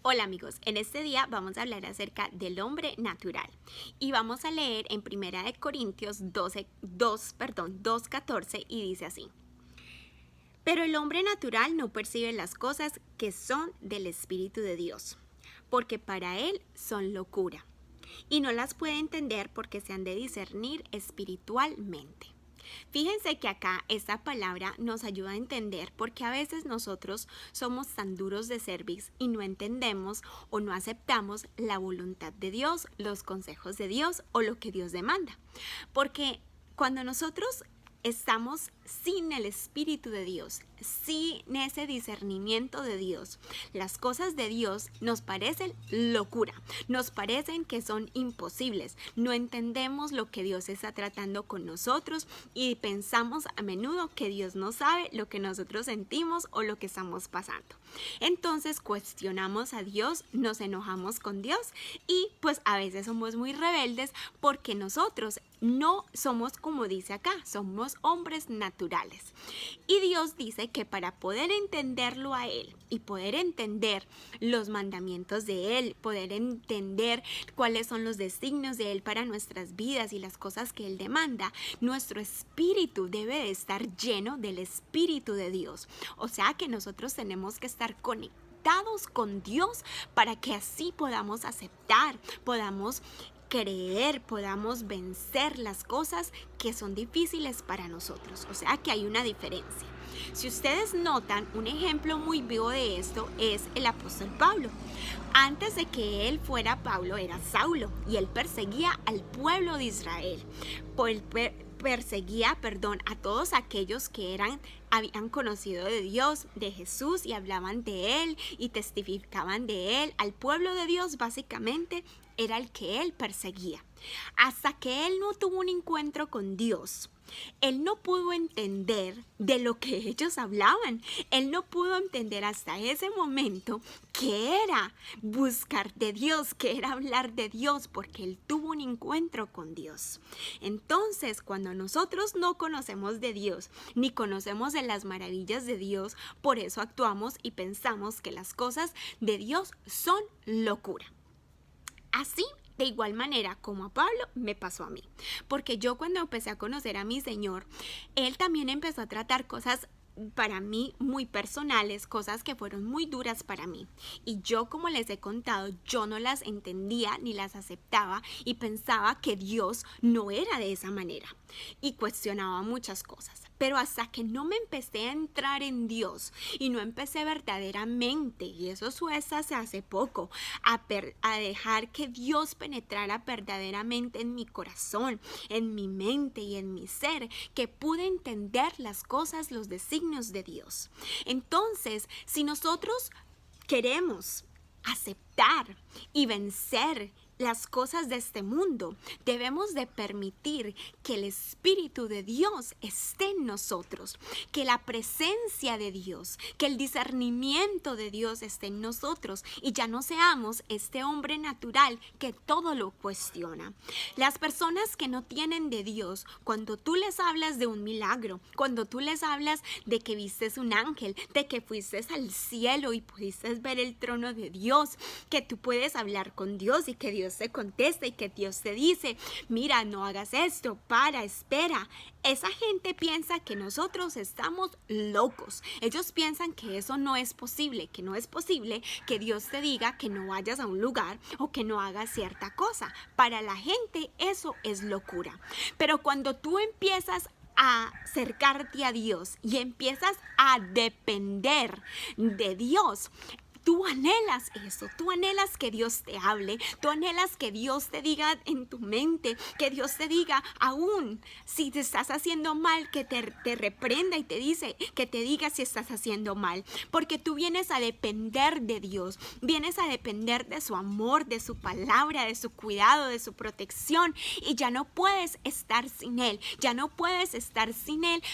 Hola amigos, en este día vamos a hablar acerca del hombre natural y vamos a leer en Primera de Corintios 2:14 y dice así: Pero el hombre natural no percibe las cosas que son del Espíritu de Dios, porque para él son locura, y no las puede entender porque se han de discernir espiritualmente. Fíjense que acá esta palabra nos ayuda a entender porque a veces nosotros somos tan duros de cerviz y no entendemos o no aceptamos la voluntad de Dios, los consejos de Dios o lo que Dios demanda. Porque cuando nosotros estamos sin el Espíritu de Dios, sin ese discernimiento de Dios, las cosas de Dios nos parecen locura, nos parecen que son imposibles, no entendemos lo que Dios está tratando con nosotros y pensamos a menudo que Dios no sabe lo que nosotros sentimos o lo que estamos pasando. Entonces cuestionamos a Dios, nos enojamos con Dios y pues a veces somos muy rebeldes porque nosotros no somos como dice acá, somos hombres naturales. Y Dios dice que para poder entenderlo a Él y poder entender los mandamientos de Él, poder entender cuáles son los designios de Él para nuestras vidas y las cosas que Él demanda, nuestro espíritu debe de estar lleno del Espíritu de Dios. O sea que nosotros tenemos que estar conectados con Dios para que así podamos aceptar, podamos creer, podamos vencer las cosas que son difíciles para nosotros. O sea que hay una diferencia. Si ustedes notan, un ejemplo muy vivo de esto es el apóstol Pablo. Antes de que él fuera Pablo, era Saulo y él perseguía al pueblo de Israel. Perseguía a todos aquellos que habían conocido de Dios, de Jesús y hablaban de él y testificaban de él. Al pueblo de Dios básicamente era el que él perseguía. Hasta que él no tuvo un encuentro con Dios, él no pudo entender de lo que ellos hablaban. Él no pudo entender hasta ese momento qué era buscar de Dios, qué era hablar de Dios, porque él tuvo un encuentro con Dios. Entonces, cuando nosotros no conocemos de Dios, ni conocemos de las maravillas de Dios, por eso actuamos y pensamos que las cosas de Dios son locura. Así, de igual manera como a Pablo, me pasó a mí. Porque yo cuando empecé a conocer a mi Señor, Él también empezó a tratar cosas para mí muy personales, cosas que fueron muy duras para mí. Y yo, como les he contado, yo no las entendía ni las aceptaba y pensaba que Dios no era de esa manera. Y cuestionaba muchas cosas. Pero hasta que no me empecé a entrar en Dios y no empecé verdaderamente, y eso fue hace poco, a dejar que Dios penetrara verdaderamente en mi corazón, en mi mente y en mi ser, que pude entender las cosas, los designios de Dios. Entonces, si nosotros queremos aceptar y vencer las cosas de este mundo, debemos de permitir que el Espíritu de Dios esté en nosotros, que la presencia de Dios, que el discernimiento de Dios esté en nosotros y ya no seamos este hombre natural que todo lo cuestiona. Las personas que no tienen de Dios, cuando tú les hablas de un milagro, cuando tú les hablas de que vistes un ángel, de que fuiste al cielo y pudiste ver el trono de Dios, que tú puedes hablar con Dios y que Dios te contesta y que Dios te dice, mira, no hagas esto, espera. Esa gente piensa que nosotros estamos locos. Ellos piensan que eso no es posible, que no es posible que Dios te diga que no vayas a un lugar o que no hagas cierta cosa. Para la gente eso es locura. Pero cuando tú empiezas a acercarte a Dios y empiezas a depender de Dios, tú anhelas eso, tú anhelas que Dios te hable, tú anhelas que Dios te diga en tu mente, que Dios te diga aún si te estás haciendo mal, que te reprenda y te diga si estás haciendo mal, porque tú vienes a depender de Dios, vienes a depender de su amor, de su palabra, de su cuidado, de su protección y ya no puedes estar sin Él,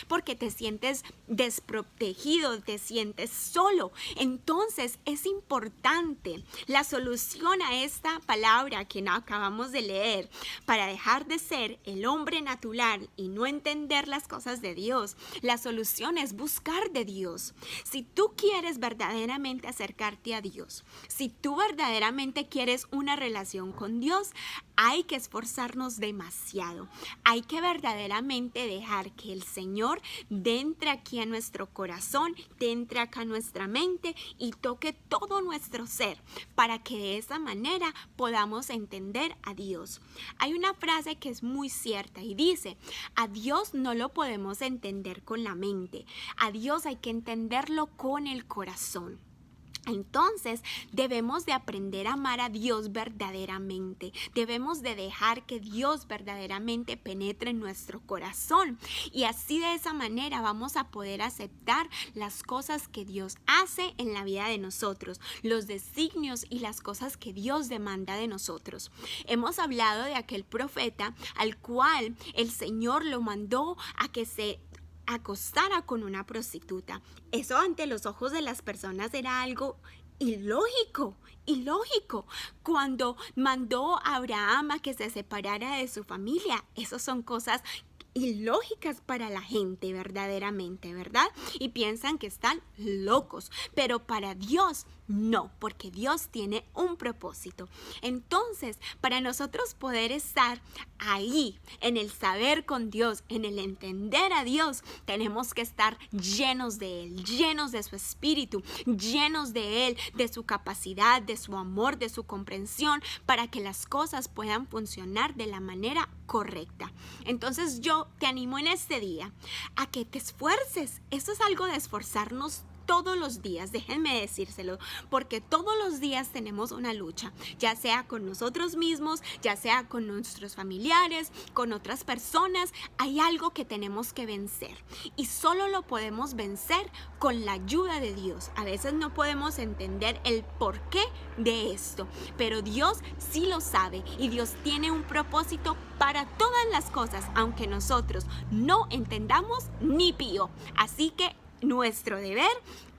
porque te sientes desprotegido, te sientes solo. Entonces es es importante. La solución a esta palabra que acabamos de leer, para dejar de ser el hombre natural y no entender las cosas de Dios, la solución es buscar de Dios. Si tú quieres verdaderamente acercarte a Dios, si tú verdaderamente quieres una relación con Dios, hay que esforzarnos demasiado. Hay que verdaderamente dejar que el Señor entre aquí a nuestro corazón, entre acá a nuestra mente y toque todo nuestro ser para que de esa manera podamos entender a Dios. Hay una frase que es muy cierta y dice: a Dios no lo podemos entender con la mente, a Dios hay que entenderlo con el corazón. Entonces debemos de aprender a amar a Dios verdaderamente, debemos de dejar que Dios verdaderamente penetre en nuestro corazón y así de esa manera vamos a poder aceptar las cosas que Dios hace en la vida de nosotros, los designios y las cosas que Dios demanda de nosotros. Hemos hablado de aquel profeta al cual el Señor lo mandó a que se acostara con una prostituta. Eso ante los ojos de las personas era algo ilógico. Cuando mandó a Abraham a que se separara de su familia, esas son cosas ilógicas para la gente verdaderamente, ¿verdad? Y piensan que están locos, pero para Dios no, porque Dios tiene un propósito. Entonces, para nosotros poder estar ahí, en el saber con Dios, en el entender a Dios, tenemos que estar llenos de Él, llenos de su espíritu, llenos de Él, de su capacidad, de su amor, de su comprensión, para que las cosas puedan funcionar de la manera correcta. Entonces yo te animo en este día a que te esfuerces. Eso es algo de esforzarnos todos los días, déjenme decírselo, porque todos los días tenemos una lucha, ya sea con nosotros mismos, ya sea con nuestros familiares, con otras personas. Hay algo que tenemos que vencer y solo lo podemos vencer con la ayuda de Dios. A veces no podemos entender el porqué de esto, pero Dios sí lo sabe y Dios tiene un propósito para todas las cosas, aunque nosotros no entendamos ni pío. Así que nuestro deber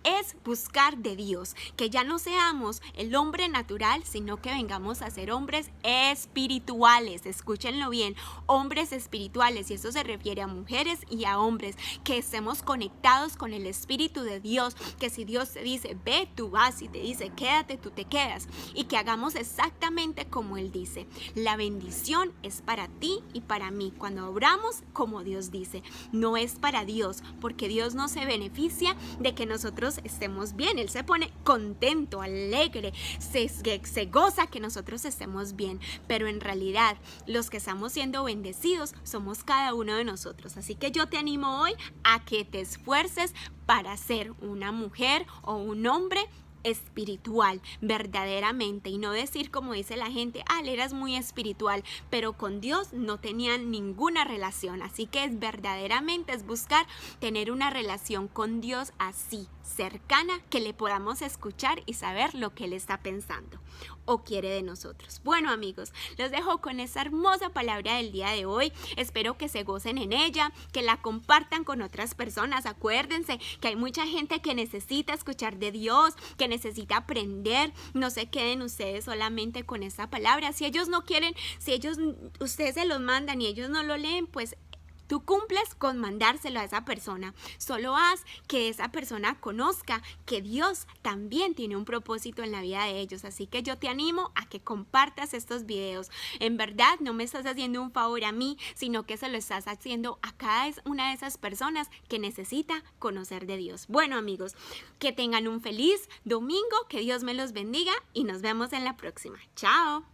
es buscar de Dios, que ya no seamos el hombre natural, sino que vengamos a ser hombres espirituales. Escúchenlo bien, hombres espirituales, y eso se refiere a mujeres y a hombres, que estemos conectados con el Espíritu de Dios, que si Dios te dice ve, tú vas, y te dice quédate, tú te quedas, y que hagamos exactamente como Él dice. La bendición es para ti y para mí cuando obramos como Dios dice, no es para Dios, porque Dios no se beneficia de que nosotros estemos bien. Él se pone contento, alegre, se goza que nosotros estemos bien, pero en realidad los que estamos siendo bendecidos somos cada uno de nosotros. Así que yo te animo hoy a que te esfuerces para ser una mujer o un hombre espiritual verdaderamente, y no decir como dice la gente, él eras muy espiritual, pero con Dios no tenían ninguna relación. Así que verdaderamente es buscar tener una relación con Dios así, cercana, que le podamos escuchar y saber lo que Él está pensando o quiere de nosotros. Bueno, amigos, los dejo con esa hermosa palabra del día de hoy. Espero que se gocen en ella, que la compartan con otras personas. Acuérdense que hay mucha gente que necesita escuchar de Dios, que necesita aprender. No se queden ustedes solamente con esta palabra. Si ellos no quieren, ustedes se los mandan y ellos no lo leen, pues tú cumples con mandárselo a esa persona. Solo haz que esa persona conozca que Dios también tiene un propósito en la vida de ellos. Así que yo te animo a que compartas estos videos. En verdad no me estás haciendo un favor a mí, sino que se lo estás haciendo a cada una de esas personas que necesita conocer de Dios. Bueno, amigos, que tengan un feliz domingo, que Dios me los bendiga y nos vemos en la próxima. Chao.